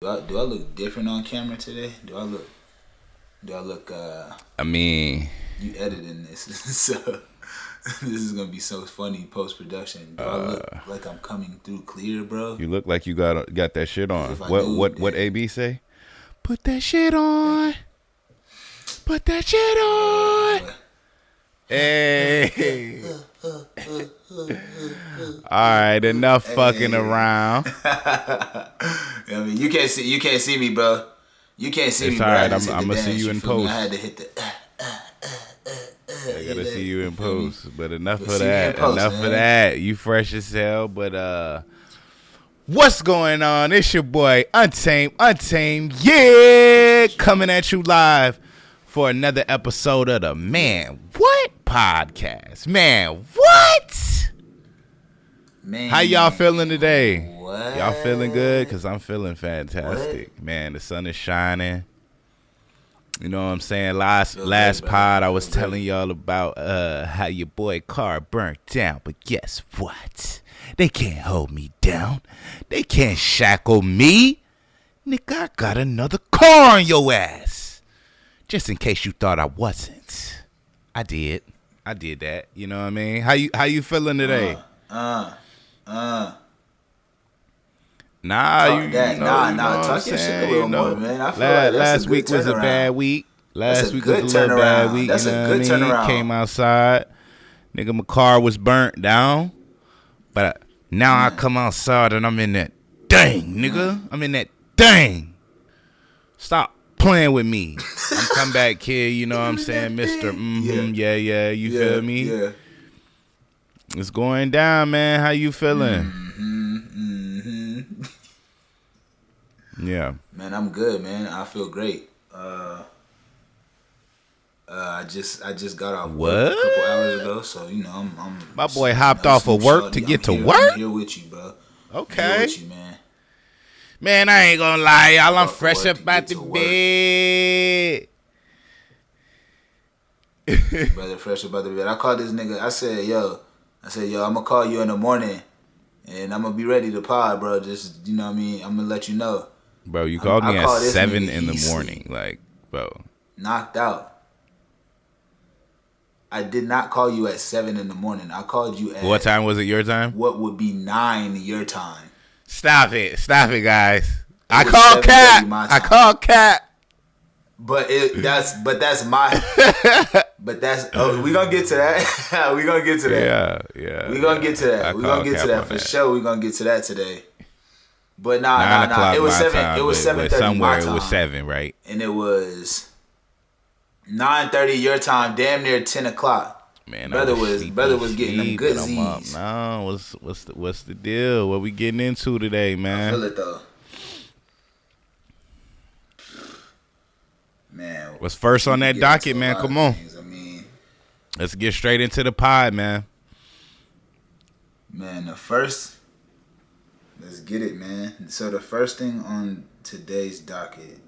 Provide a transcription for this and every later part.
Do I look different on camera today? Do I look? I mean, you editing this, so this is gonna be so funny post production. Do I look like I'm coming through clear, bro? you look like you got that shit on. What AB say? Put that shit on. Put that shit on. Hey. All right, enough fucking around. I mean, you can't see me, bro. You can't see me, bro. All right, I'm gonna see you in post. I had to hit the. I gotta see you in post, but enough of that. Enough of that. You fresh as hell, but what's going on? It's your boy Untamed, yeah, coming at you live for another episode of the Man What podcast. Man, what? Man, how y'all feeling today? What? Y'all feeling good? Cause I'm feeling fantastic. What? Man, the sun is shining. You know what I'm saying? Last pod, I was telling y'all about how your boy car burnt down. But guess what? They can't hold me down. They can't shackle me. Nigga, I got another car on your ass. Just in case you thought I wasn't. I did that. You know what I mean? How you feeling today? Nah, talk your shit a little more, man. I feel like last week was a bad week. Last week was a little bad week. That's a good turnaround. Came outside, nigga, my car was burnt down, but now I come outside and I'm in that dang, nigga. I'm in that dang. Stop playing with me. I'm comeback kid. You know what I'm saying, Mister? Yeah. You feel me? Yeah. It's going down, man. How you feeling? Yeah, man, I'm good, man. I feel great. I just got off work a couple hours ago, so you know I'm my boy hopped off of work to get to work. I'm here with you, bro. Okay, I'm here with you, man. Man, I ain't gonna lie, y'all. I'm fresh up out the bed. Brother, fresh up out the bed. I called this nigga. I said, yo, I'm gonna call you in the morning, and I'm gonna be ready to pod, bro. Just, you know what I mean? I'm gonna let you know. Bro, you called me at 7 in the morning. Like, bro. Knocked out. I did not call you at 7 in the morning. I called you at... What time was it your time? What would be 9 your time. Stop it, guys. I called Cap. But that's my... we gonna get to that. We gonna get to that. Yeah. We gonna get to that. We gonna get to that for sure. We gonna get to that today. But nah. It was 7. It was 7:30 somewhere my time. It was 7, right? And it was 9:30 your time. Damn near 10 o'clock. Man, brother was getting them good Z's. No, what's the deal? What we getting into today, man? I feel it though. Man, what's first on that docket, man? Come on. I mean, let's get straight into the pod, man. Man, let's get it, man. So the first thing on today's docket,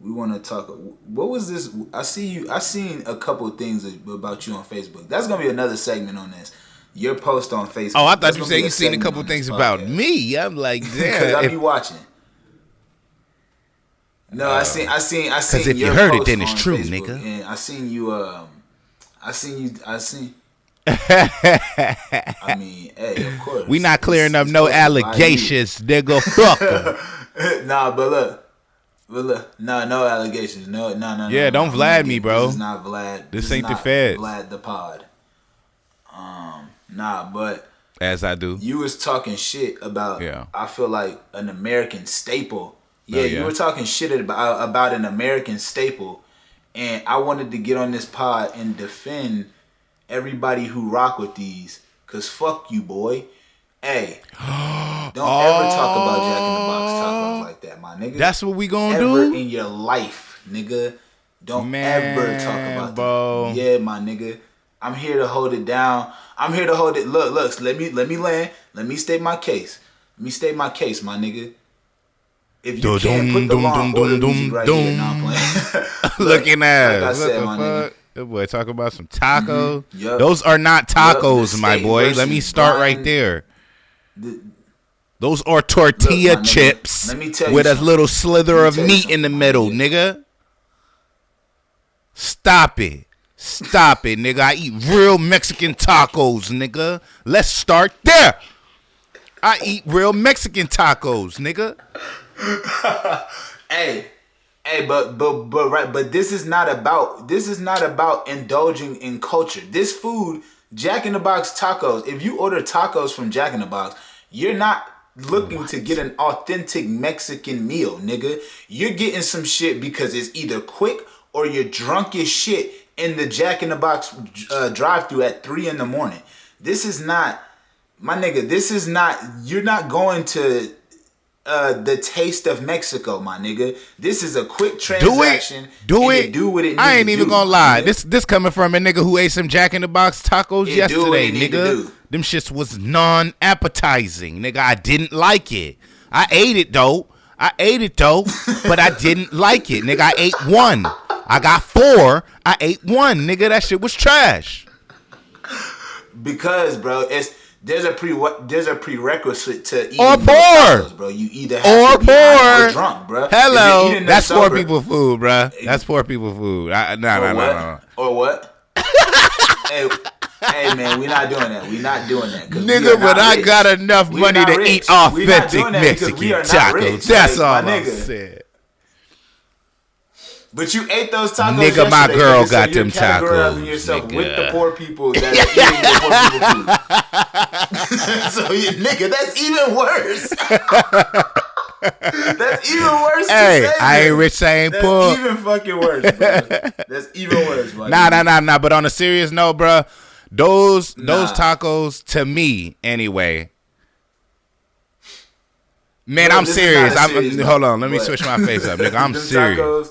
we want to talk. What was this? I seen a couple things about you on Facebook. That's gonna be another segment on this. Your post on Facebook. Oh, I thought you said you seen a couple things about me. I'm like, damn. Because I be watching. No, I seen. Because if you heard it, then it's true, Facebook, nigga. And I seen you. I mean, hey, of course. We not clearing up no allegations, nigga. Fuck. Nah, but look, no allegations. No. Yeah, don't Vlad me, bro. This is not Vlad. This ain't the feds. Vlad the pod. Nah, but as I do, you was talking shit about. Yeah. I feel like an American staple. Yeah, you were talking shit about an American staple, and I wanted to get on this pod and defend everybody who rock with these, cause fuck you, boy. Hey, don't ever talk about Jack in the Box tacos like that, my nigga. That's what we gonna do in do your life, nigga. Don't ever talk about bro. Yeah, my nigga. I'm here to hold it down. I'm here to hold it. Look. Let me land. Let me state my case. My nigga. If you can't put the long order music right here, now I'm playing. Looking at like I said, my nigga. That boy talk about some tacos. Yep. Those are not tacos, my boy. Let me start right there. Those are tortilla chips with a little slither of meat in the middle, nigga. Stop it, nigga. I eat real Mexican tacos, nigga. Let's start there. I eat real Mexican tacos, nigga. Hey, but this is not about indulging in culture. This food, Jack in the Box tacos. If you order tacos from Jack in the Box, you're not looking to get an authentic Mexican meal, nigga. You're getting some shit because it's either quick or you're drunk as shit in the Jack in the Box drive-thru at 3 a.m. This is not, my nigga. This is not. You're not going to the taste of Mexico, my nigga. This is a quick transaction. Do what it needs. I ain't even gonna lie. This coming from a nigga who ate some Jack in the Box tacos yesterday, nigga. Them shits was non-appetizing, nigga. I didn't like it. I ate it though, but I didn't like it, nigga. I ate one. I got 4. I ate one, nigga. That shit was trash. Because, bro, there's a prerequisite to eating or poor, tacos, bro. You either have to be high or drunk, bro. Hello, that's poor people food, bro. That's poor people food. No. Or what? Hey, man, we're not doing that. Nigga, but I got enough money to eat authentic Mexican tacos. That's all I said. But you ate those tacos nigga, my girl got them tacos. Yourself with the poor people that are eating the poor people food. So, nigga, that's even worse. That's even worse. Hey, I ain't rich, I ain't poor. That's even fucking worse, bro. That's even worse, bro. Nah. But on a serious note, bro, those tacos, to me, anyway. Man, I'm serious. Hold on, let me switch my face up, nigga. I'm serious. Tacos,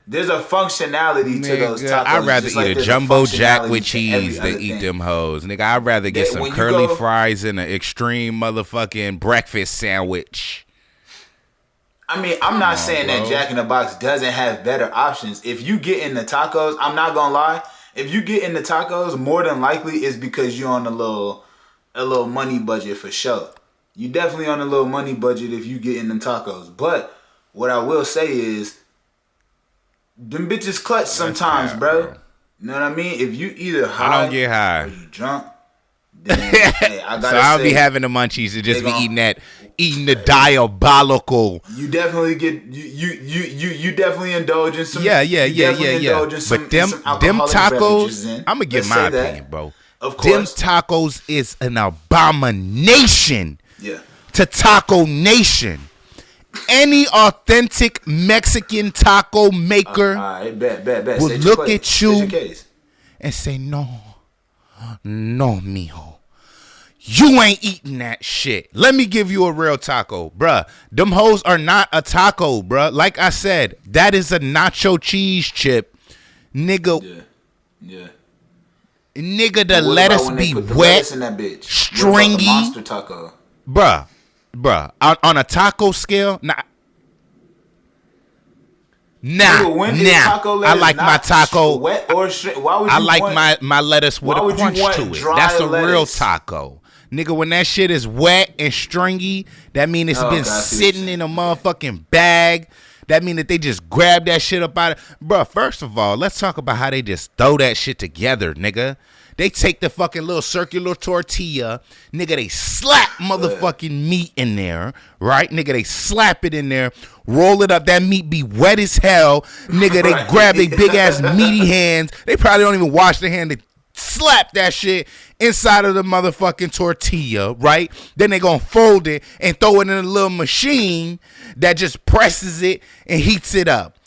there's a functionality to those tacos. I'd rather eat a jumbo jack with cheese than eat them hoes. Nigga, I'd rather get some curly fries and an extreme motherfucking breakfast sandwich. I mean, I'm not saying that Jack in the Box doesn't have better options. If you get in the tacos, I'm not gonna lie. If you get in the tacos, more than likely it's because you're on a little money budget for sure. You definitely on a little money budget if you get in them tacos. But what I will say is, them bitches clutch sometimes, bro. You know what I mean? If you either high, I don't get high, or you drunk, then hey, I gotta so I'll be having the munchies and just be eating the diabolical. You definitely get you definitely indulge in some. Yeah. But them tacos, I'm gonna give my opinion, bro. Of course, them tacos is an abomination. Yeah. To Taco Nation. Any authentic Mexican taco maker will look at you and say, no, mijo. You ain't eating that shit. Let me give you a real taco, bruh. Them hoes are not a taco, bruh. Like I said, that is a nacho cheese chip. Nigga. Yeah. Nigga, the lettuce be wet, stringy. Monster taco. Bruh. On a taco scale, I like my taco wet or why would you I like my lettuce with a crunch to it. That's a real taco. Nigga, when that shit is wet and stringy, that mean it's been sitting in a motherfucking bag. That mean that they just grab that shit up out of... Bruh, first of all, let's talk about how they just throw that shit together, nigga. They take the fucking little circular tortilla, nigga, they slap motherfucking meat in there, right? Nigga, they slap it in there, roll it up, that meat be wet as hell. Nigga, they grab their big ass meaty hands. They probably don't even wash their hand. They slap that shit inside of the motherfucking tortilla, right? Then they gonna fold it and throw it in a little machine that just presses it and heats it up.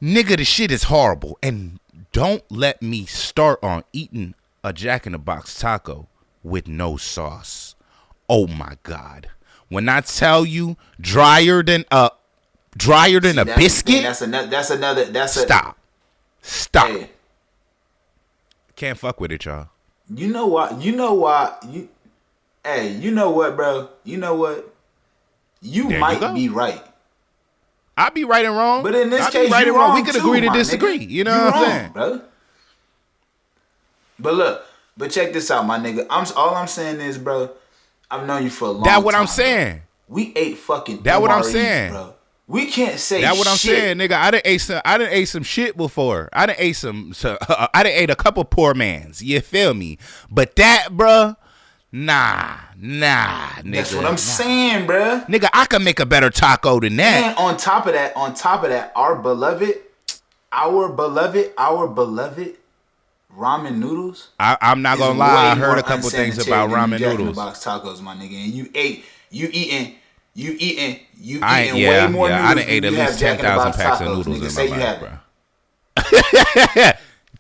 Nigga, the shit is horrible. And don't let me start on eating a Jack in the Box taco with no sauce. Oh my God. When I tell you drier than a biscuit. Stop. Hey. Can't fuck with it, y'all. You know why? Hey, you know what, bro? You know what? You might be right. I'll be right and wrong. But in this case, right and wrong. We could agree to disagree. Nigga. You know what I'm saying? Bro. But look, check this out, my nigga. All I'm saying is, bro, I've known you for a long time. That's what I'm saying. We ate fucking That's MREs, what I'm saying, bro. We can't say that's what I'm shit. saying, nigga. I done ate some shit before. I done ate I done ate a couple poor mans. You feel me? But that, bro, nah, nigga. That's what I'm saying, bro. Nigga, I can make a better taco than that. And on top of that, our beloved ramen noodles. I'm not gonna lie. I heard a couple things about ramen Jack in the noodles. Box tacos, my nigga. And you eating way more noodles. I done ate at least 10,000 packs of noodles in my life, bro.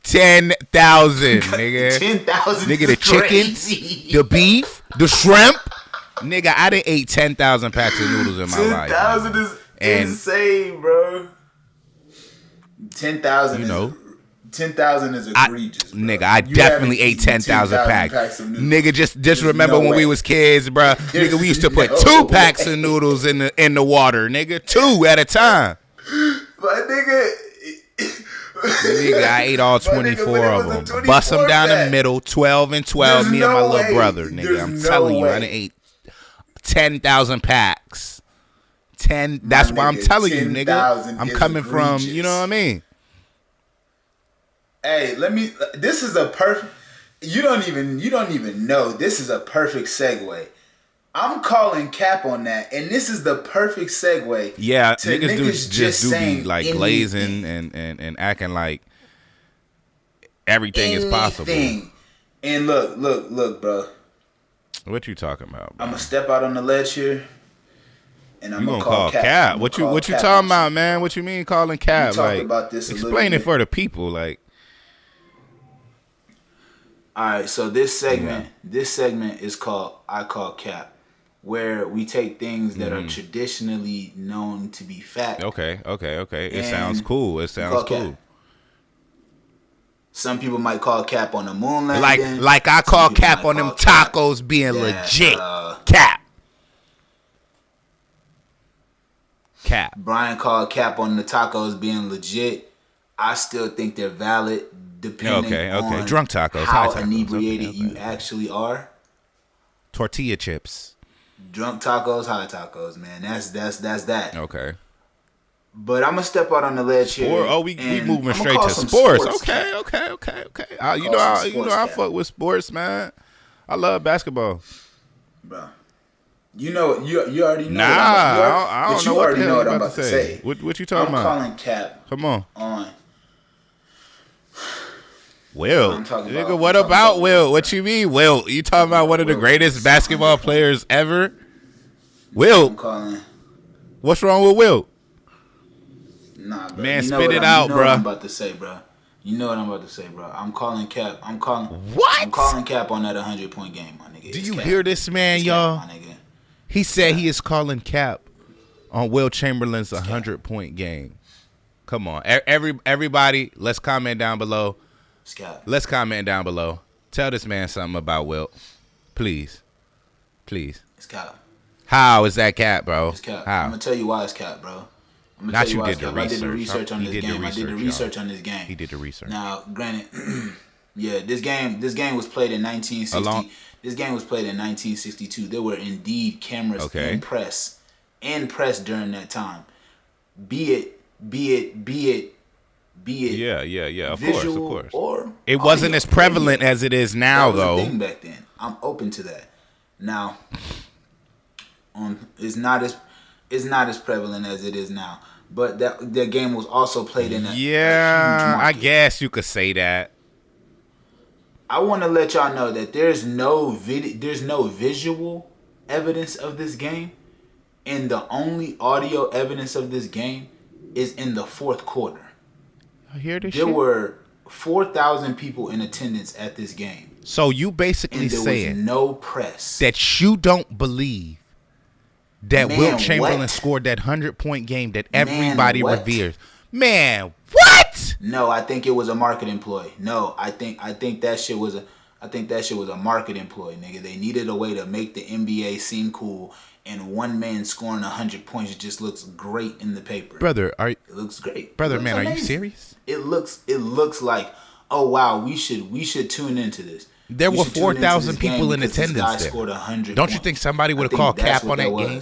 10,000, nigga. 10,000. Nigga, the chicken, the beef, the shrimp. Nigga, I done ate 10,000 packs of noodles in my life. 10,000 is insane, bro. 10,000. You know. 10,000 is egregious, bro. Nigga, I definitely ate 10,000 packs. Nigga, just remember when we was kids, bro. Nigga, we used to put 2 packs of noodles in the water, nigga. 2 at a time. But nigga, I ate all 24 of them. Bust them down the middle, 12 and 12, me and my little brother, nigga. I'm telling you, I done ate 10,000 packs. That's why I'm telling you, nigga. I'm coming from, you know what I mean? Hey, this is a perfect, you don't even know, this is a perfect segue. I'm calling cap on that, and this is the perfect segue. Yeah, to niggas just do be like glazing and acting like everything is possible. And look, bro. What you talking about, bro? I'm gonna step out on the ledge here, and I'm gonna call cap. What you talking about, man? What you mean calling cap? We talked about this. Explain it for the people, like. All right, so this segment is called I Call Cap, where we take things that are traditionally known to be fact. Okay. It sounds cool. Cap. Some people might call cap on the moon landing. Like I call cap on them tacos being legit. Cap. Brian called cap on the tacos being legit. I still think they're valid. Depending on drunk tacos, how high tacos. inebriated you actually are. Tortilla chips. Drunk tacos, high tacos, man. That's that. Okay. But I'm gonna step out on the ledge here. We moving straight to sports. Okay. You know I fuck with sports, man. I love basketball. Bro. You already know. I don't know. You already know what I'm about to say. What you talking about? I'm calling cap. Come on. Wilt. Nigga, what about Wilt? What you mean, Wilt? You talking about one of the greatest basketball players ever? Wilt. I'm calling. What's wrong with Wilt? Nah, bro. Man, spit it out, bro. You know what I'm about to say, bro. I'm calling cap. What? I'm calling cap on that 100-point game, my nigga. Do you hear this, man, y'all? Cap, my nigga. He said he is calling cap on Wilt Chamberlain's 100-point game. Come on. Everybody, let's comment down below. Let's comment down below. Tell this man something about Wilt. Please. It's cap. How is that cap, bro? It's cap. How? I'm going to tell you why it's cap, bro. Not you did the research. I did the research on this game. He did the research. Now, granted, yeah, this game was played in 1960. This game was played in 1962. There were indeed cameras in press during that time. Be it. Yeah. Of course. Or it wasn't as prevalent as it is now, though. Thing back then. I'm open to that. Now, it's not as prevalent as it is now. But that game was also played in a huge market. I guess you could say that. I want to let y'all know that there's no visual evidence of this game, and the only audio evidence of this game is in the fourth quarter. There were 4,000 people in attendance at this game. So you basically saying was no press that you don't believe that Wilt Chamberlain scored that 100-point game that everybody reveres. Man, what? No, I think it was a marketing ploy. No, I think that shit was a marketing ploy, nigga. They needed a way to make the NBA seem cool, and one man scoring 100 points just looks great in the paper. Brother, it looks great. Brother, man, amazing. Are you serious? It looks like, oh wow, we should tune into this. There were 4,000 people in attendance there. Scored 100 Don't you think somebody would have called cap on that game?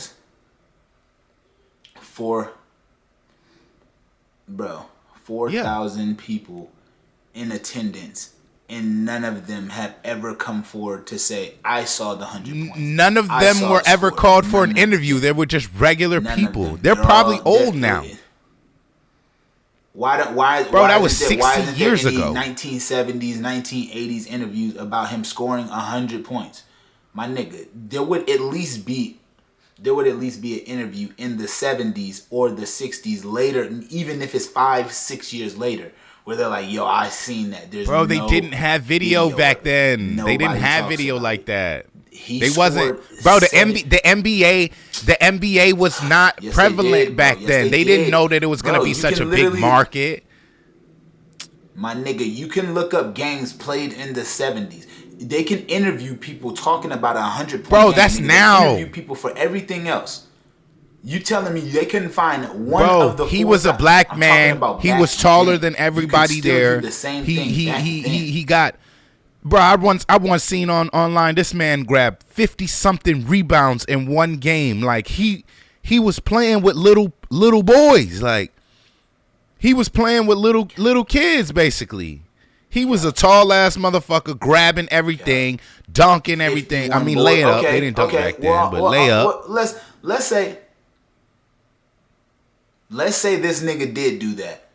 4,000 people in attendance, and none of them have ever come forward to say, I saw the 100 points. None of them were ever called for an interview. They were just regular people. They're probably old now. Why, that was 60 years ago. 1970s, 1980s interviews about him scoring 100 points. My nigga, there would at least be an interview in the 70s or the 60s later, even if it's 5-6 years later, where they're like, yo, I seen that. They didn't have video back then. They didn't have video like that. The NBA was not prevalent back then. They didn't know that it was going to be such a big market. My nigga, you can look up games played in the 70s. They can interview people talking about 100 points. Bro, that's now. They interview people for everything else. You telling me they couldn't find one of the? He was a black man. He was taller than everybody there. He got. Bro, I once seen online this man grabbed 50-something rebounds in one game. Like he was playing with little boys. Like he was playing with little kids basically. He was a tall ass motherfucker grabbing everything, dunking everything. I mean, lay up. They didn't dunk back then, but lay up. Let's say this nigga did do that.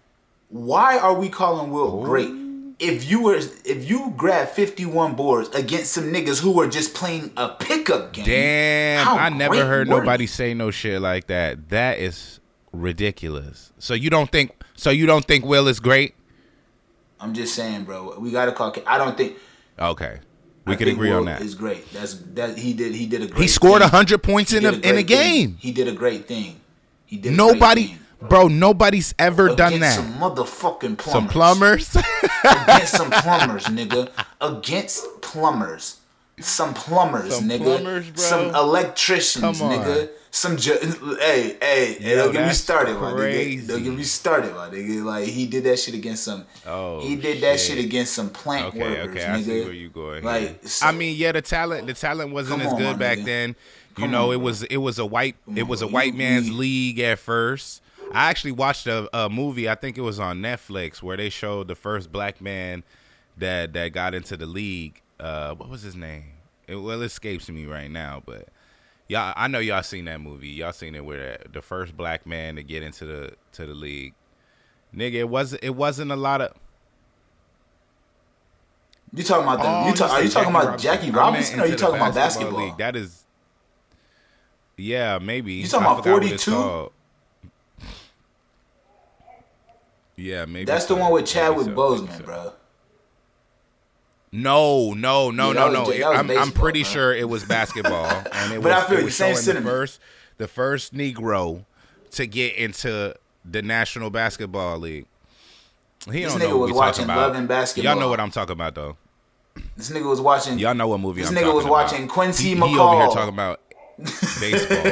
Why are we calling Wilt great? If you grab 51 boards against some niggas who were just playing a pickup game. Damn, I never heard nobody say no shit like that. That is ridiculous. So you don't think Will is great? I'm just saying, bro. We gotta call. I don't think. Okay, we can agree on that. Is great. He did a great. He scored 100 points in a game. He did a great thing. Bro, nobody's ever done that. Some motherfucking plumbers. Some plumbers? Against some plumbers, nigga. Against plumbers. Some plumbers, nigga. Some electricians, nigga. Don't get me started, my nigga. Don't get me started, my nigga. Like, he did that shit against some. That shit against some plant workers, nigga. I see where you going. Like, I mean, yeah, the talent wasn't as good back then. You know, it was a white man's league at first. I actually watched a movie, I think it was on Netflix, where they showed the first black man that got into the league. What was his name? It escapes me right now, but y'all, I know y'all seen that movie. Y'all seen it where the first black man to get into the league. Nigga, it wasn't a lot of. You talking about them? Are you talking about Jackie Robinson? Or are you talking about basketball? League. That is. Yeah, maybe. You talking about 42? Yeah, maybe. That's the one with Chadwick Boseman, bro. No. I'm pretty sure it was basketball, and it but was. I feel it the was same showing sentiment. The first Negro to get into the National Basketball League. This nigga was watching Love and Basketball. Y'all know what I'm talking about, though. This nigga was watching. Y'all know what movie I'm talking about. This nigga was watching Quincy McCall. He over here talking about baseball.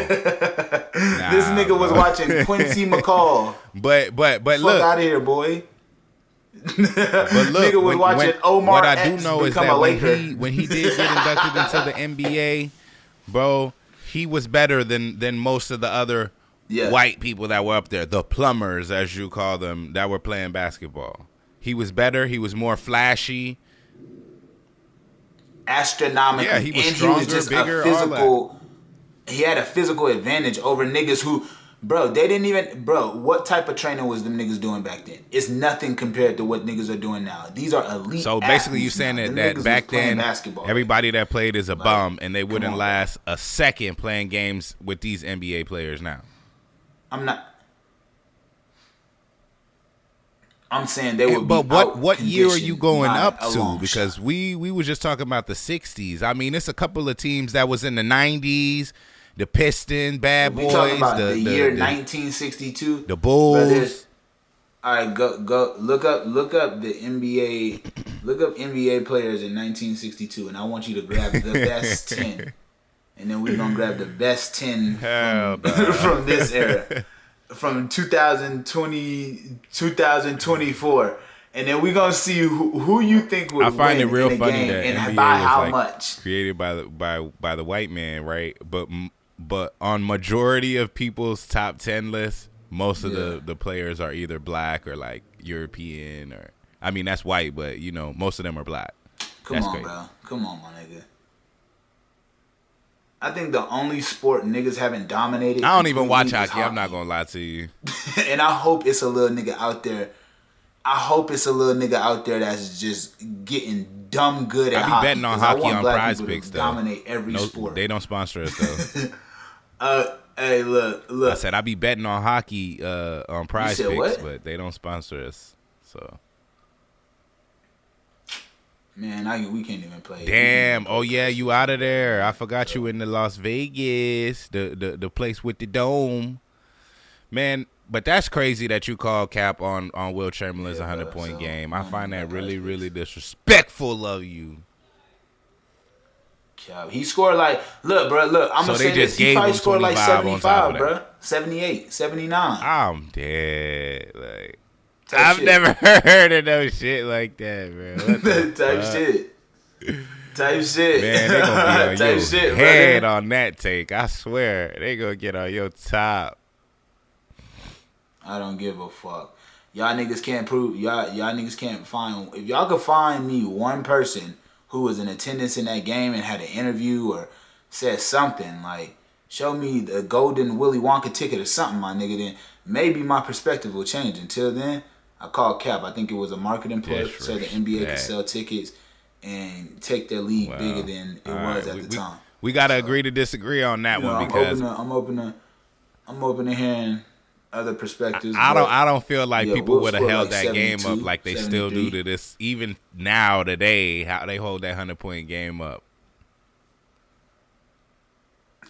This nigga was watching Quincy McCall. But fuck look, out of here, boy. But look, nigga was watching Omar what I X do know is that when he did get inducted into the NBA, bro, he was better than most of the other white people that were up there, the plumbers, as you call them, that were playing basketball. He was better. He was more flashy. Astronomical. Yeah, he was stronger, he was just bigger, a physical. He had a physical advantage over niggas who, bro, they didn't even, bro, what type of training was them niggas doing back then? It's nothing compared to what niggas are doing now. These are elite. So basically you saying that back then, everybody that played is a bum and they wouldn't last a second playing games with these NBA players now. I'm saying they would. But what year are you going up to? Because we were just talking about the 60s. I mean, it's a couple of teams that was in the 90s. The Pistons, Bad Boys. We talking about the year 1962. The Bulls. All right, go look up the NBA. Look up NBA players in 1962, and I want you to grab the best 10, and then we're gonna grab the best 10 from this era. From 2024, And then we gonna see who you think would win. I find it real funny that NBA and by was how like much created by the white man, right? But on majority of people's top 10 lists, most of the players are either black or like European or I mean that's white, but you know most of them are black. Come on, bro. Come on, my nigga. I think the only sport niggas haven't dominated. I don't even watch hockey. I'm not gonna lie to you. And I hope it's a little nigga out there. I hope it's a little nigga out there that's just getting dumb good at hockey. I be betting on hockey on Prize Picks though. Dominate every sport. They don't sponsor us though. Hey, look. I said I be betting on hockey on Prize Picks, what? But they don't sponsor us. So. Man, we can't even play. Damn! Oh yeah, you out of there? I forgot you in the Las Vegas, the place with the dome, man. But that's crazy that you called cap on Wilt Chamberlain's 100-point game. I find that really, really disrespectful of you. Cap, he scored like look, bro. Look, I'm gonna say this. He probably scored like 75, bro. 78, 79. I'm dead. Like. I've never heard of no shit like that, bro. Type shit. Man, they gonna be on your head on that take. I swear. They gonna get on your top. I don't give a fuck. Y'all niggas can't prove. Y'all niggas can't find. If y'all could find me one person who was in attendance in that game and had an interview or said something, like, show me the golden Willy Wonka ticket or something, my nigga, then maybe my perspective will change. Until then, I called cap. I think it was a marketing push so the NBA could sell tickets and take their league bigger than it was at the time. We gotta agree to disagree on that one because I'm open to hearing other perspectives. I don't feel like people would have held like that game up like they 73. Still do to this even now today. How they hold that 100-point game up.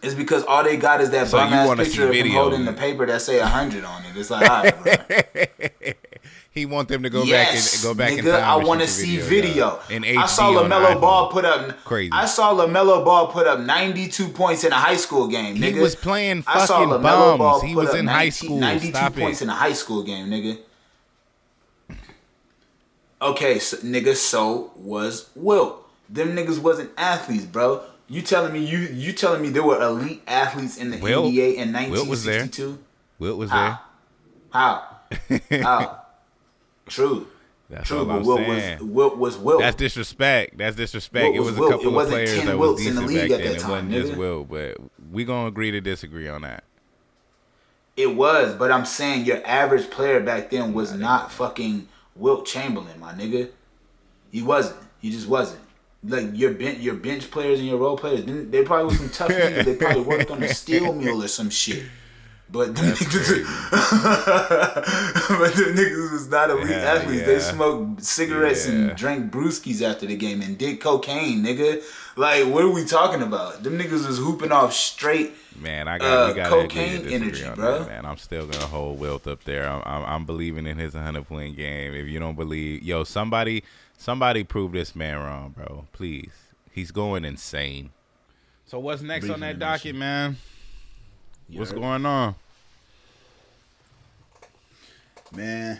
It's because all they got is that bum ass picture of him holding the paper that say 100 on it. It's like, all right, bro. He want them to go back in time. I want to see video. I saw LaMelo Ball put up crazy. I saw LaMelo Ball put up 92 points in a high school game, nigga. He was playing fucking bums. He was in high school. 92 points in a high school game, nigga. Okay, so was Wilt. Them niggas wasn't athletes, bro. You telling me there were elite athletes in the NBA in 1962? Wilt was there. How? True. That's true, all but I'm saying. Wilt was Wilt. That's disrespect. It was a couple of players that was decent back then. It wasn't just Wilt, but we gonna agree to disagree on that. It was, but I'm saying your average player back then was not fucking Wilt Chamberlin, my nigga. He wasn't. He just wasn't. Like your bench players and your role players, they probably was some tough niggas. They probably worked on a steel mill or some shit. But them niggas was not elite athletes. Yeah. They smoked cigarettes and drank brewskis after the game and did cocaine, nigga. Like, what are we talking about? Them niggas was hooping off straight man, we got cocaine energy, bro. That, man, I'm still gonna hold Wilt up there. I'm believing in his 100-point game. If you don't believe, somebody prove this man wrong, bro. Please. He's going insane. So what's next on that docket, man? What's going on? Man.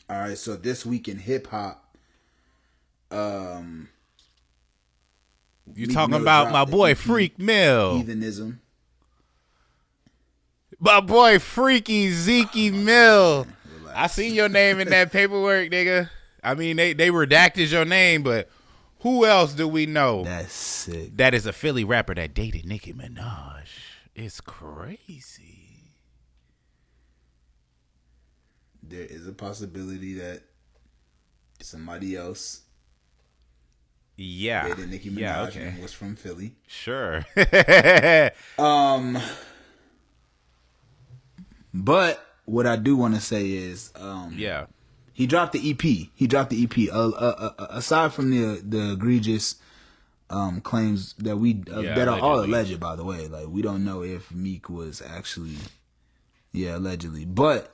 All right, so this week in hip hop, you talking about my boy Freak Mill. Heathenism. My boy Freaky Zeke Mill. I seen your name in that paperwork, nigga. I mean, they redacted your name, but who else do we know? That's sick. That is a Philly rapper that dated Nicki Minaj. It's crazy. There is a possibility that somebody else dated Nicki Minaj and was from Philly. Sure. But what I do want to say is he dropped the EP. Aside from the egregious claims that that are all alleged, by the way. Like, we don't know if Meek was actually allegedly. But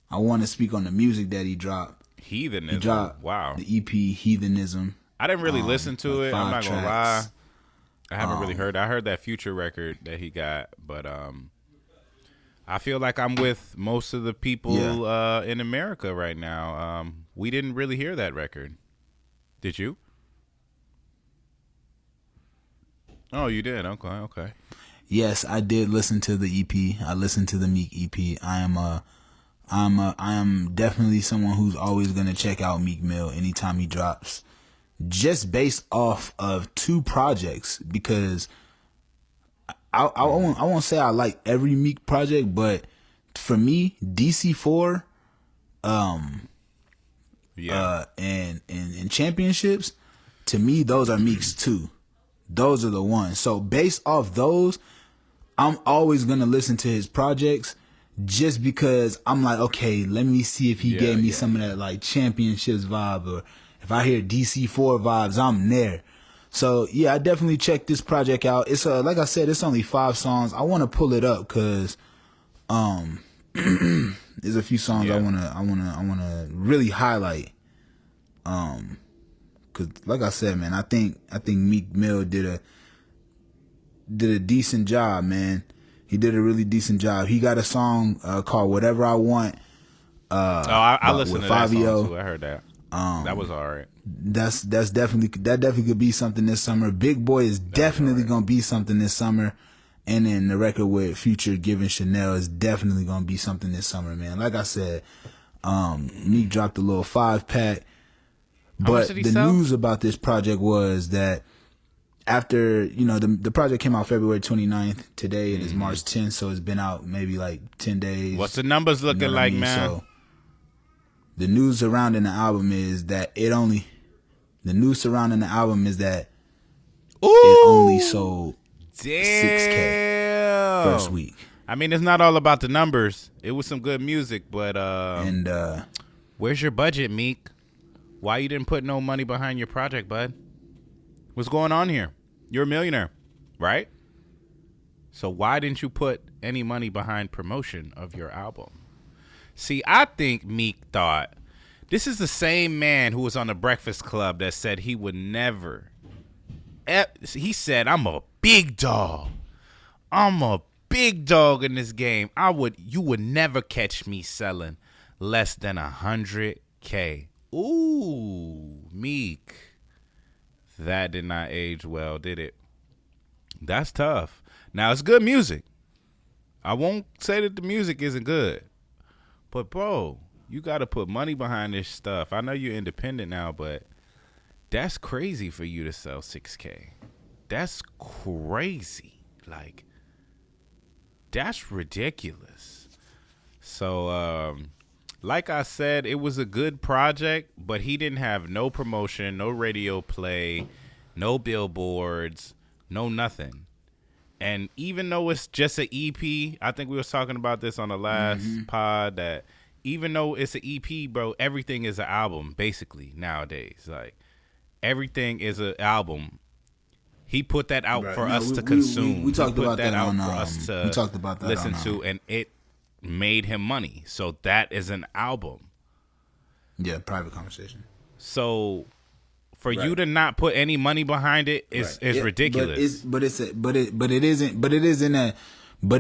I want to speak on the music that he dropped. Heathenism. He dropped the EP Heathenism. I didn't really listen to it. I'm not gonna lie. I haven't really heard. I heard that Future record that he got, but I feel like I'm with most of the people in America right now. We didn't really hear that record. Did you? Oh, you did. Okay. Yes, I did listen to the EP. I listened to the Meek EP. I am definitely someone who's always gonna check out Meek Mill anytime he drops, just based off of 2 projects. Because I won't say I like every Meek project, but for me, DC4, and championships, to me those are Meek's too. Those are the ones. So based off those, I'm always gonna listen to his projects, just because I'm like, okay, let me see if he gave me some of that like championships vibe, or if I hear DC4 vibes, I'm there. So yeah, I definitely checked this project out. It's like I said, it's only 5 songs. I want to pull it up because there's a few songs I wanna really highlight. Cause like I said, man, I think Meek Mill did a decent job, man. He did a really decent job. He got a song called "Whatever I Want." I listened to that song too. I heard that. That was all right. That's definitely could be something this summer. Big Boy is definitely gonna be something this summer, and then the record with Future giving Chanel is definitely gonna be something this summer, man. Like I said, Meek dropped a little 5-pack. But the news about this project was that after, the project came out February 29th. Today it is March 10th, so it's been out maybe like 10 days. What's the numbers looking like, man? So the news surrounding the album is that it only sold 6K first week. I mean, it's not all about the numbers. It was some good music, but where's your budget, Meek? Why you didn't put no money behind your project, bud? What's going on here? You're a millionaire, right? So why didn't you put any money behind promotion of your album? See, I think Meek thought, this is the same man who was on the Breakfast Club that said he would never. He said, I'm a big dog. I'm a big dog in this game. You would never catch me selling less than 100K. Ooh, Meek. That did not age well, did it? That's tough. Now, it's good music. I won't say that the music isn't good. But, bro, you got to put money behind this stuff. I know you're independent now, but that's crazy for you to sell 6K. That's crazy. Like, that's ridiculous. So, like I said, it was a good project, but he didn't have no promotion, no radio play, no billboards, no nothing. And even though it's just an EP, I think we was talking about this on the last pod, that even though it's an EP, bro, everything is an album, basically, nowadays. Like, everything is an album. He put that out for us to consume. We talked about that out for us to listen to, and it made him money. So that is an album. Yeah, private conversation. So for you to not put any money behind it is ridiculous. But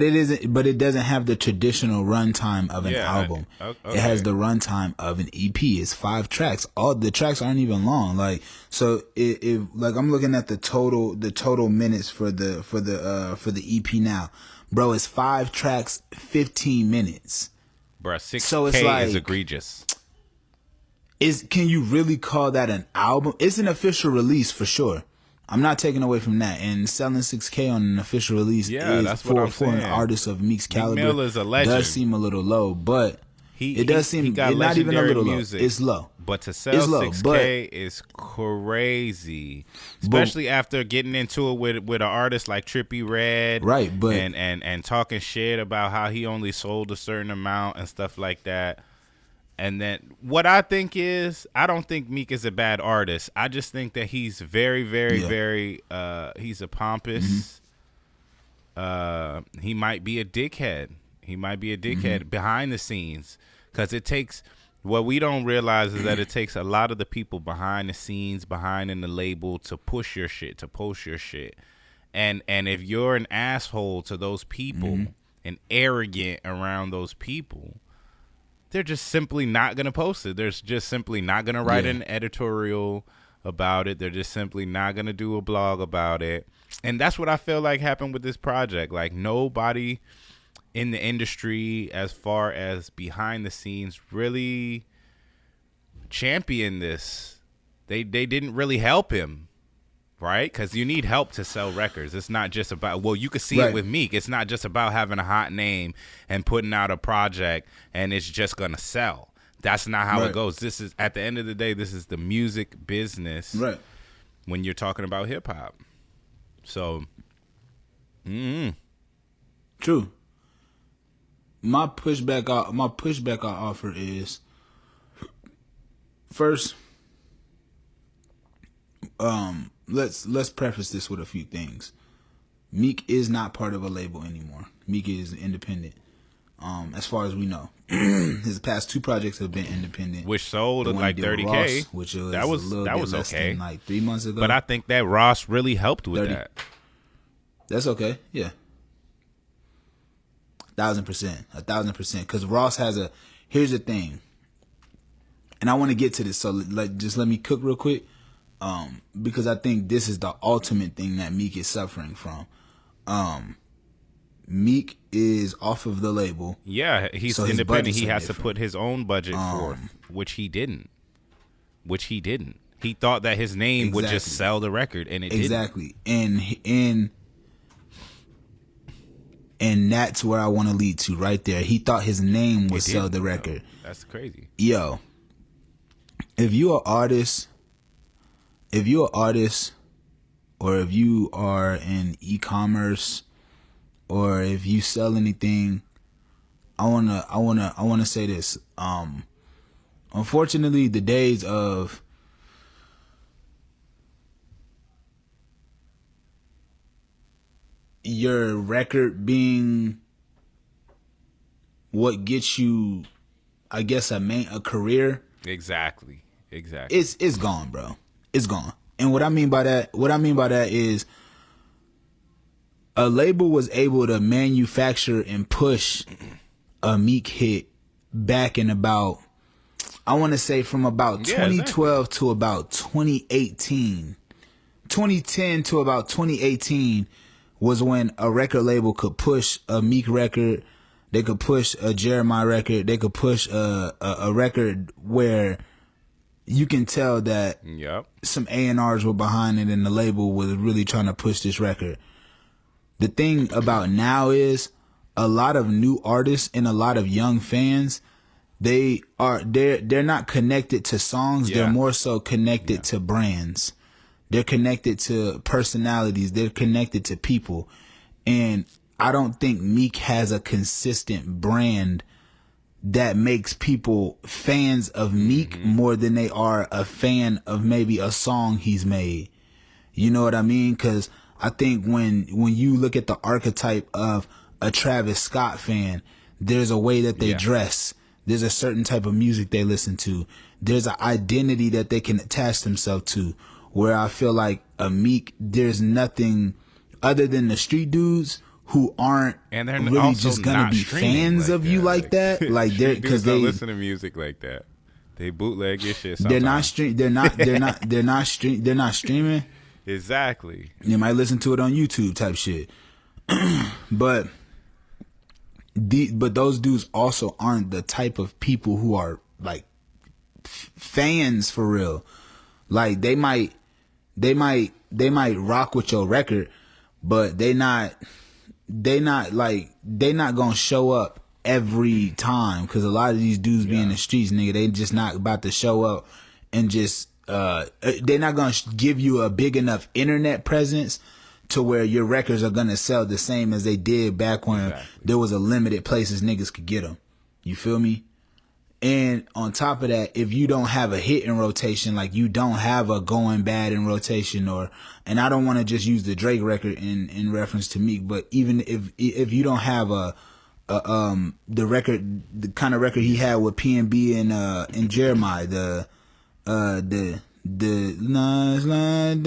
it doesn't have the traditional runtime of an album. Okay. It has the runtime of an EP. It's 5 tracks. All the tracks aren't even long. Like, so if like I'm looking at the total minutes for the EP now. Bro, it's 5 tracks, 15 minutes. Bro, 6K is egregious. Can you really call that an album? It's an official release for sure. I'm not taking away from that. And selling 6K on an official release for an artist of Meek's caliber, Meek Mill is a legend. Does seem a little low, but it does seem not even a little music, low. It's low. But to sell 6K is crazy, especially after getting into it with an artist like Trippie Redd, right? But and talking shit about how he only sold a certain amount and stuff like that. And then what I think is, I don't think Meek is a bad artist. I just think that he's very, very, very. He's a pompous. He might be a dickhead. Behind the scenes, because it takes. What we don't realize is that it takes a lot of the people behind the scenes, behind in the label, to push your shit, to post your shit. And if you're an asshole to those people, and arrogant around those people, they're just simply not going to post it. They're just simply not going to write an editorial about it. They're just simply not going to do a blog about it. And that's what I feel like happened with this project. Like, nobody in the industry, as far as behind the scenes, really championed this. They didn't really help him, right? Because you need help to sell records. It's not just about, well, you can see it with Meek. It's not just about having a hot name and putting out a project and it's just going to sell. That's not how it goes. This is, at the end of the day, this is the music business when you're talking about hip hop. So, true. My pushback I offer is, first, let's preface this with a few things. Meek is not part of a label anymore. Meek is independent. As far as we know, his past 2 projects have been independent, which sold at like 30K, which was that was okay, than like 3 months ago. But I think that Ross really helped with 30. That. That's okay, yeah, 1,000%. Because Ross has a. Here's the thing, and I want to get to this, so just let me cook real quick, because I think this is the ultimate thing that Meek is suffering from. Meek is off of the label. Yeah, he's so independent. He has to put his own budget forth, which he didn't. He thought that his name would just sell the record, and it didn't. And that's where I want to lead to right there. He thought his name would sell the record. That's crazy. Yo, if you're an artist, or if you are in e-commerce, or if you sell anything, I wanna say this. Unfortunately, the days of your record being what gets you, I guess, a career. Exactly. It's gone, bro. It's gone. And what I mean by that is, a label was able to manufacture and push a Meek hit back in about, I want to say from about 2012 to about 2018. 2010 to about 2018 was when a record label could push a Meek record. They could push a Jeremiah record. They could push a record where you can tell that some A&Rs were behind it and the label was really trying to push this record. The thing about now is, a lot of new artists and a lot of young fans, they're not connected to songs. They're more so connected to brands. They're connected to personalities. They're connected to people. And I don't think Meek has a consistent brand that makes people fans of Meek more than they are a fan of maybe a song he's made. You know what I mean? Because I think when you look at the archetype of a Travis Scott fan, there's a way that they dress. There's a certain type of music they listen to. There's an identity that they can attach themselves to. Where I feel like a Meek, there's nothing other than the street dudes who aren't and they're really just gonna be fans of you like that. Like they're because they listen to music like that. They bootleg your shit. Sometimes. They're not streaming. Exactly. You might listen to it on YouTube type shit. but those dudes also aren't the type of people who are like fans for real. Like they might rock with your record, but they not gonna show up every time, because a lot of these dudes be in the streets, nigga. They just not about to show up and just they're not gonna give you a big enough internet presence to where your records are gonna sell the same as they did back when there was a limited places niggas could get them. You feel me? And on top of that, if you don't have a hit in rotation, like you don't have a going bad in rotation, and I don't want to just use the Drake record in reference to Meek, but even if you don't have the record, the kind of record he had with P&B and Jeremiah, the nights like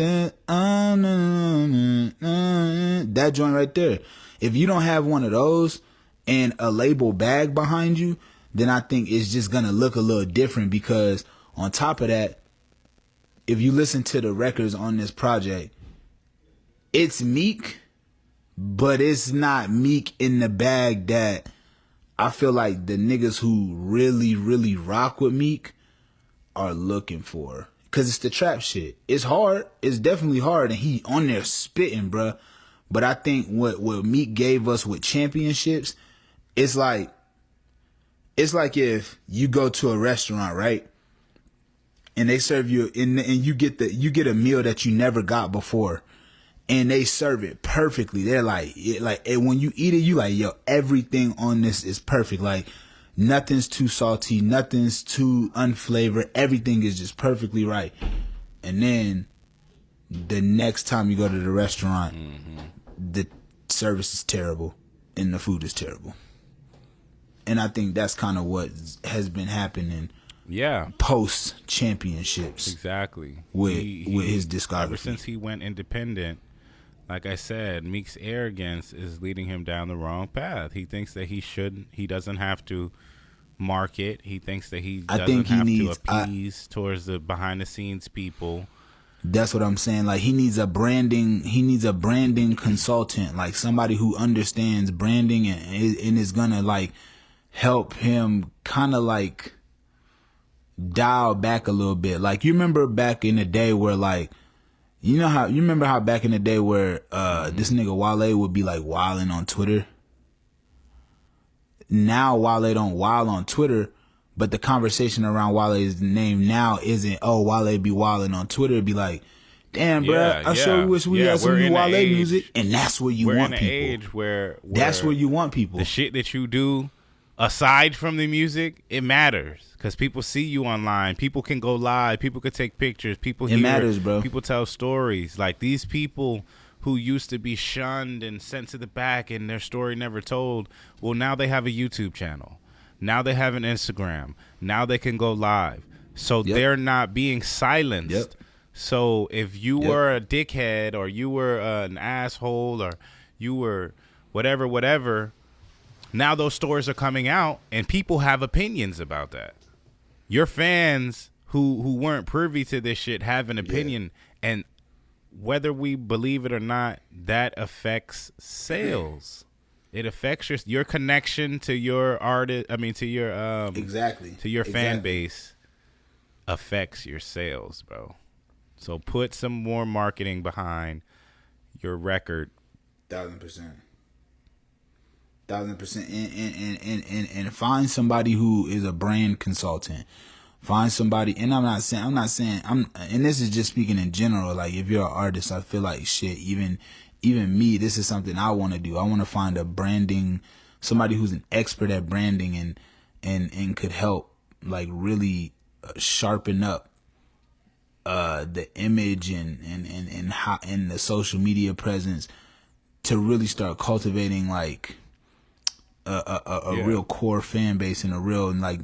that joint right there. If you don't have one of those, and a label bag behind you, then I think it's just gonna look a little different. Because on top of that, if you listen to the records on this project, it's Meek, but it's not Meek in the bag that I feel like the niggas who really, really rock with Meek are looking for. Cause it's the trap shit. It's hard. It's definitely hard, and he on there spitting, bruh. But I think what Meek gave us with championships, it's like if you go to a restaurant, right? And they serve you, and you get a meal that you never got before, and they serve it perfectly. They're like, and when you eat it, you like, yo, everything on this is perfect. Like, nothing's too salty, nothing's too unflavored. Everything is just perfectly right. And then the next time you go to the restaurant, the service is terrible and the food is terrible. And I think that's kind of what has been happening. Yeah. Post championships. Exactly. With his discography. Ever since he went independent, like I said, Meek's arrogance is leading him down the wrong path. He thinks that he doesn't have to market. He thinks that he doesn't have to appease towards the behind the scenes people. That's what I'm saying. Like, he needs a branding consultant, like somebody who understands branding and is gonna like help him kind of like dial back a little bit. Like, you remember back in the day where like, you remember how back in the day where this nigga Wale would be like wilding on Twitter? Now Wale don't wild on Twitter, but the conversation around Wale's name now isn't, oh, Wale be wilding on Twitter. It'd be like, damn, bruh, I sure wish we had some new Wale music. And that's where you want people. We're in an age where that's where you want people. The shit that you do, aside from the music, it matters. Because people see you online. People can go live. People can take pictures. It matters, bro. People tell stories. Like, these people who used to be shunned and sent to the back and their story never told, well, now they have a YouTube channel. Now they have an Instagram. Now they can go live. So they're not being silenced. So if you were a dickhead, or you were an asshole, or you were whatever, now those stories are coming out and people have opinions about that. Your fans who weren't privy to this shit have an opinion, and whether we believe it or not, that affects sales. It affects your connection to your artist. I mean, to your to your fan base affects your sales, bro. So put some more marketing behind your record. 1,000%. And find somebody who is a brand consultant. Find somebody, and I'm not saying, and this is just speaking in general. Like, if you're an artist, I feel like shit. Even me, this is something I want to do. I want to find somebody who's an expert at branding and could help like really sharpen up the image and how, and the social media presence to really start cultivating like a real core fan base and a real like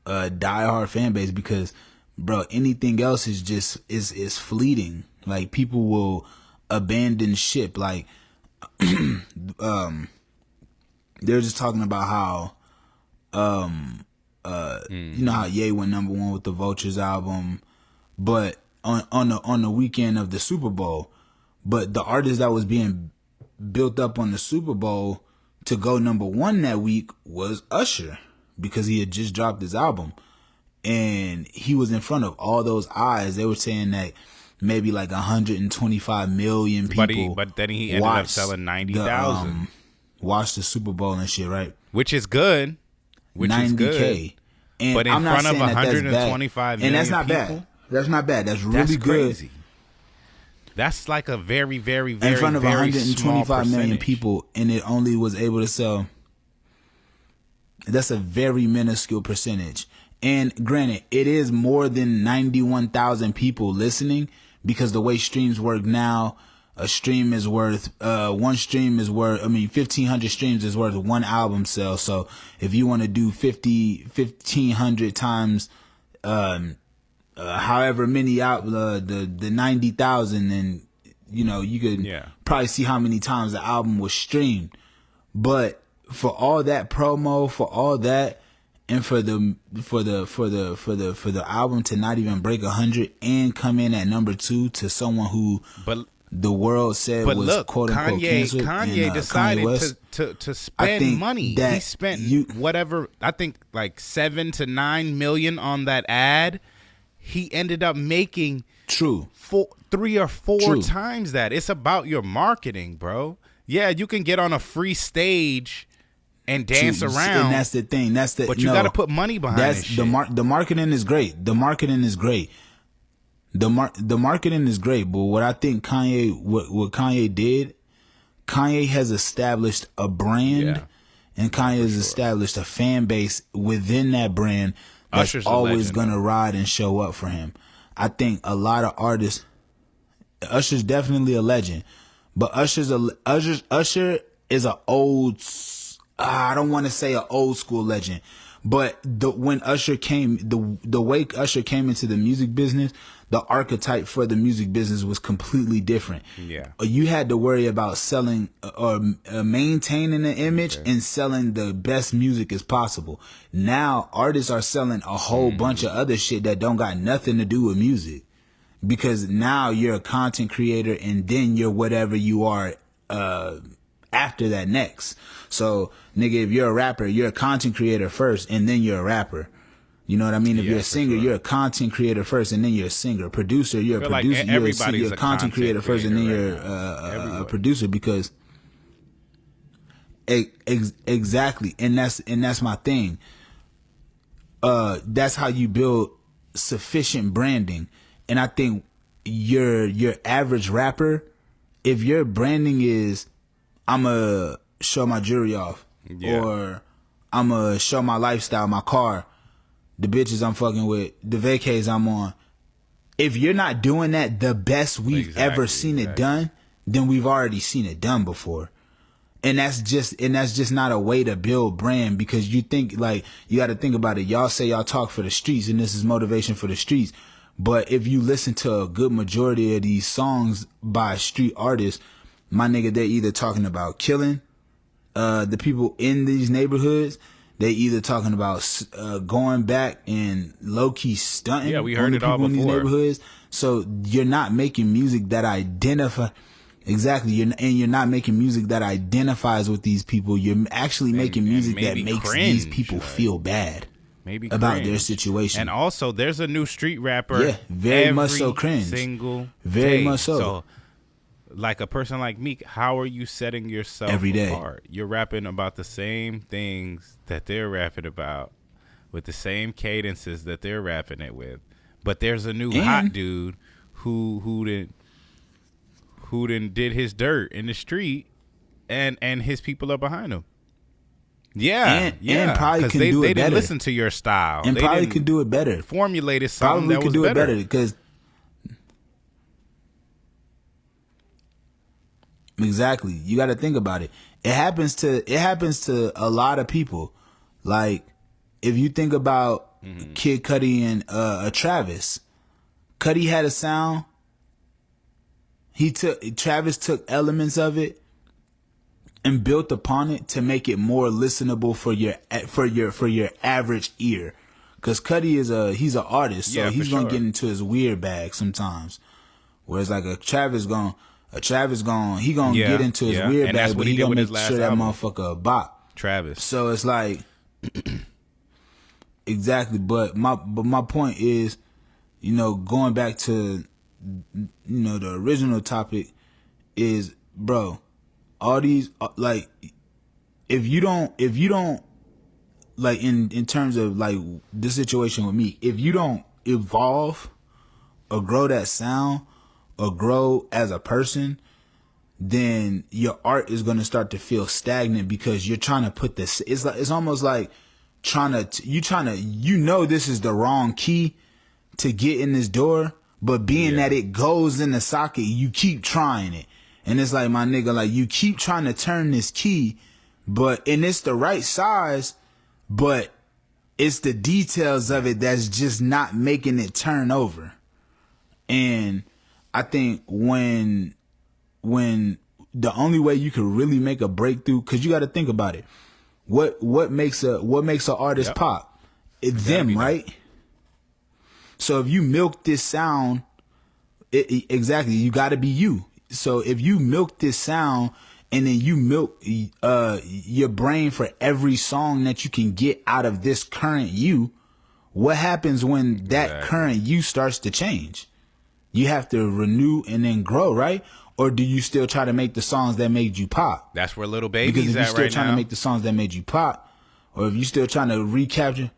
diehard fan base. Because, bro, anything else is just is fleeting. Like, people will abandon ship. Like, they're just talking about how you know how Ye went #1 with the Vultures album, but on the weekend of the Super Bowl, but the artist that was being built up on the Super Bowl to go #1 that week was Usher, because he had just dropped his album and he was in front of all those eyes. They were saying that maybe like 125 million people. But then he ended up selling 90,000. Watched the Super Bowl and shit, right? Which is good. 90K. And but in I'm front not of saying 125 million and that's not people, bad. That's not bad. That's really good. Crazy. That's like a very, very, very, in front of very 125 million people, and it only was able to sell. That's a very minuscule percentage. And granted, it is more than 91,000 people listening, because the way streams work now, a stream is worth, one stream is worth, 1,500 streams is worth one album sale. So if you want to do 1,500 times, however many out, the 90,000, then, you know, you could probably see how many times the album was streamed. But for all that promo, for all that, and for the album to not even break 100 and come in at number 2 to someone who the world said was quote unquote canceled. Kanye decided to spend money. He spent whatever, I think like $7 to $9 million on that ad. He ended up making 3 or 4 times that. It's about your marketing, bro. Yeah, you can get on a free stage and dance around, and that's the thing. But you got to put money behind this shit. The marketing is great. The marketing is great. The marketing is great, but what I think what Kanye did, Kanye has established a brand, and Kanye has established a fan base within that brand that's always gonna ride and show up for him. I think a lot of artists, Usher's definitely a legend, but Usher is a old. I don't want to say an old school legend, but when Usher came, the way Usher came into the music business, the archetype for the music business was completely different. Yeah, you had to worry about selling or maintaining an image and selling the best music as possible. Now artists are selling a whole bunch of other shit that don't got nothing to do with music, because now you're a content creator and then you're whatever you are after that next. So nigga, if you're a rapper, you're a content creator first and then you're a rapper. You know what I mean? If you're a singer, you're a content creator first and then you're a singer. Producer, you're a producer. You're a content creator first and then you're a producer, because exactly. And that's my thing. That's how you build sufficient branding. And I think your average rapper, if your branding is, I'm going to show my jewelry off, or I'm going to show my lifestyle, my car, the bitches I'm fucking with, the vacays I'm on. If you're not doing that the best we've ever seen it done, then we've already seen it done before. And that's just not a way to build brand, because you think, like, you got to think about it. Y'all say y'all talk for the streets and this is motivation for the streets. But if you listen to a good majority of these songs by street artists, my nigga, they're either talking about killing the people in these neighborhoods. They either talking about going back and low key stunting. Yeah, we heard it all before. In these neighborhoods. So you're not making music that identify. Exactly. You're not making music that identifies with these people. You're actually making music that makes these people feel bad about their situation. And also, there's a new street rapper. Very much so cringe. Very much so. Like a person like Meek, how are you setting yourself every day apart? You're rapping about the same things that they're rapping about, with the same cadences that they're rapping it with. But there's a new hot dude who did his dirt in the street, and his people are behind him. Yeah, and probably can do it better. They didn't listen to your style, and probably could do it better. Formulated something that was better. Probably could do it better, because exactly, you got to think about it. It happens to a lot of people. Like, if you think about Kid Cudi and Travis, Cudi had a sound. Travis took elements of it and built upon it to make it more listenable for your average ear. Cause Cudi he's an artist, so he's gonna get into his weird bag sometimes. Whereas like Travis gonna get into his weird bag, but he gonna make sure that motherfucker a bop. Travis. So it's like exactly. But my point is, going back to the original topic is, bro, all these like, if you don't like in terms of like this situation with me, if you don't evolve or grow that sound or grow as a person, then your art is going to start to feel stagnant, because you're trying to put this, it's almost like this is the wrong key to get in this door, but being that it goes in the socket, you keep trying it. And it's like, my nigga, like, you keep trying to turn this key, and it's the right size, but it's the details of it that's just not making it turn over. And I think when the only way you could really make a breakthrough, because you got to think about it, What makes a artist pop? It's them, right? So if you milk this sound, exactly, you got to be you. So if you milk this sound and then you milk your brain for every song that you can get out of this current you, what happens when that current you starts to change? You have to renew and then grow, right? Or do you still try to make the songs that made you pop? That's where Little Baby's because if you're at still right trying now. to make the songs that made you pop, or if you're still trying to recapture,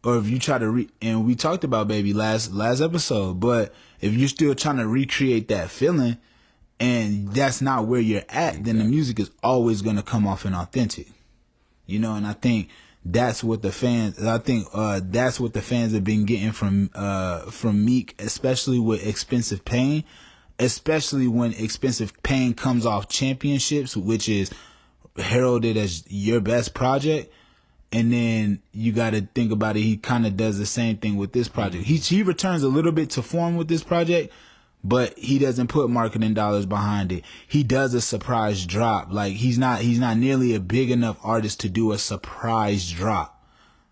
or if you try to and we talked about Baby last episode, but if you're still trying to recreate that feeling and that's not where you're at, then the music is always going to come off inauthentic. You know, and I think that's what the fans have been getting from Meek, especially with Expensive Pain, especially when Expensive Pain comes off Championships, which is heralded as your best project. And then you got to think about it. He kind of does the same thing with this project. He returns a little bit to form with this project, but he doesn't put marketing dollars behind it. He does a surprise drop. Like he's not nearly a big enough artist to do a surprise drop.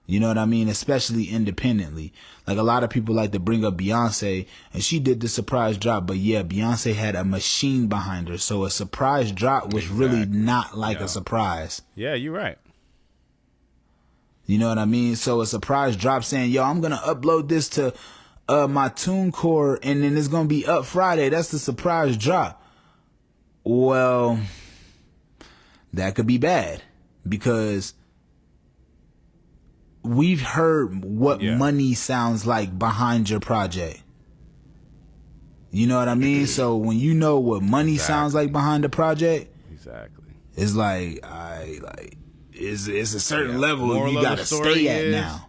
You know what I mean? Especially independently. Like a lot of people like to bring up Beyonce, and she did the surprise drop, but yeah, Beyonce had a machine behind her. So a surprise drop was really not like a surprise. Yeah, you're right. You know what I mean? So a surprise drop saying, yo, I'm going to upload this to my TuneCore and then it's going to be up Friday. That's the surprise drop. Well, that could be bad because we've heard what money sounds like behind your project. You know what I mean? So when you know what money sounds like behind the project, it's like, it's a certain level you got to stay at now.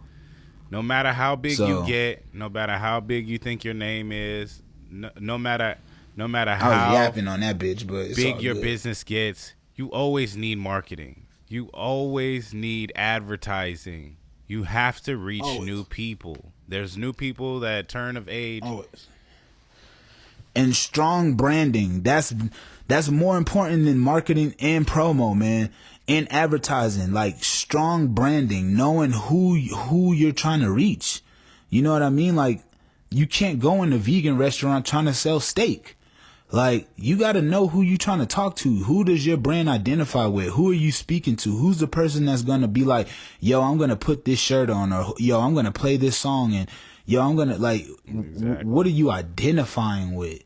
No matter how big you get, no matter how big you think your name is, no matter how I was yapping on that bitch, but it's big all your good. business gets, you always need marketing. You always need advertising. You have to reach new people. There's new people that turn of age. Always. And strong branding. That's more important than marketing and promo, man. And advertising, like strong branding, knowing who you're trying to reach. You know what I mean? Like you can't go in a vegan restaurant trying to sell steak. Like you got to know who you're trying to talk to. Who does your brand identify with? Who are you speaking to? Who's the person that's going to be like, yo, I'm going to put this shirt on, or yo, I'm going to play this song, and yo, I'm going to like, what are you identifying with?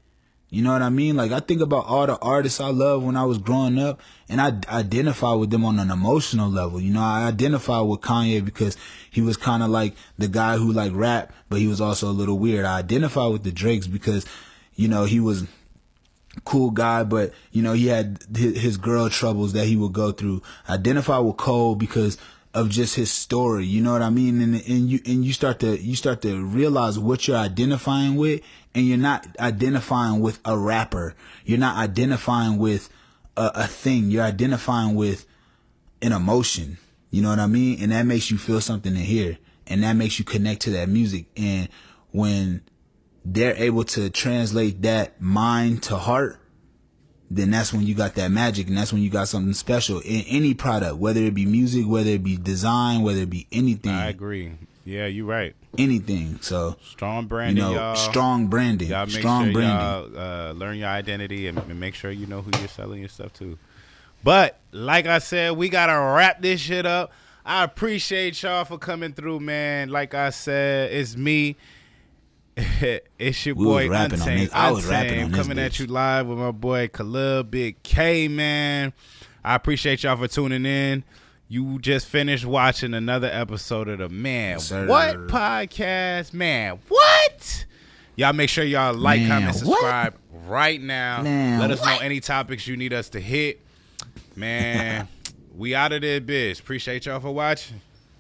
You know what I mean? Like I think about all the artists I love when I was growing up, and I identify with them on an emotional level. You know, I identify with Kanye because he was kind of like the guy who like rap, but he was also a little weird. I identify with the Drakes because, you know, he was a cool guy, but you know, he had his girl troubles that he would go through. I identify with Cole because of just his story. You know what I mean? And you start to realize what you're identifying with, and you're not identifying with a rapper. You're not identifying with a thing. You're identifying with an emotion. You know what I mean? And that makes you feel something in here, and that makes you connect to that music. And when they're able to translate that mind to heart, then that's when you got that magic, and that's when you got something special in any product, whether it be music, whether it be design, whether it be anything. I agree. Yeah, you're right. Anything. So strong branding, you know, y'all. Strong branding. Y'all make strong sure branding. Y'all learn your identity and make sure you know who you're selling your stuff to. But like I said, we gotta wrap this shit up. I appreciate y'all for coming through, man. Like I said, it's me. It's your boy Untamed. I was rapping on this coming bitch. at you live with my boy Khalil, Big K, man. I appreciate y'all for tuning in. You just finished watching another episode of the Man What podcast. Man, what? Y'all make sure y'all like, comment, subscribe right now. Let us know any topics you need us to hit. Man, we out of there, bitch. Appreciate y'all for watching.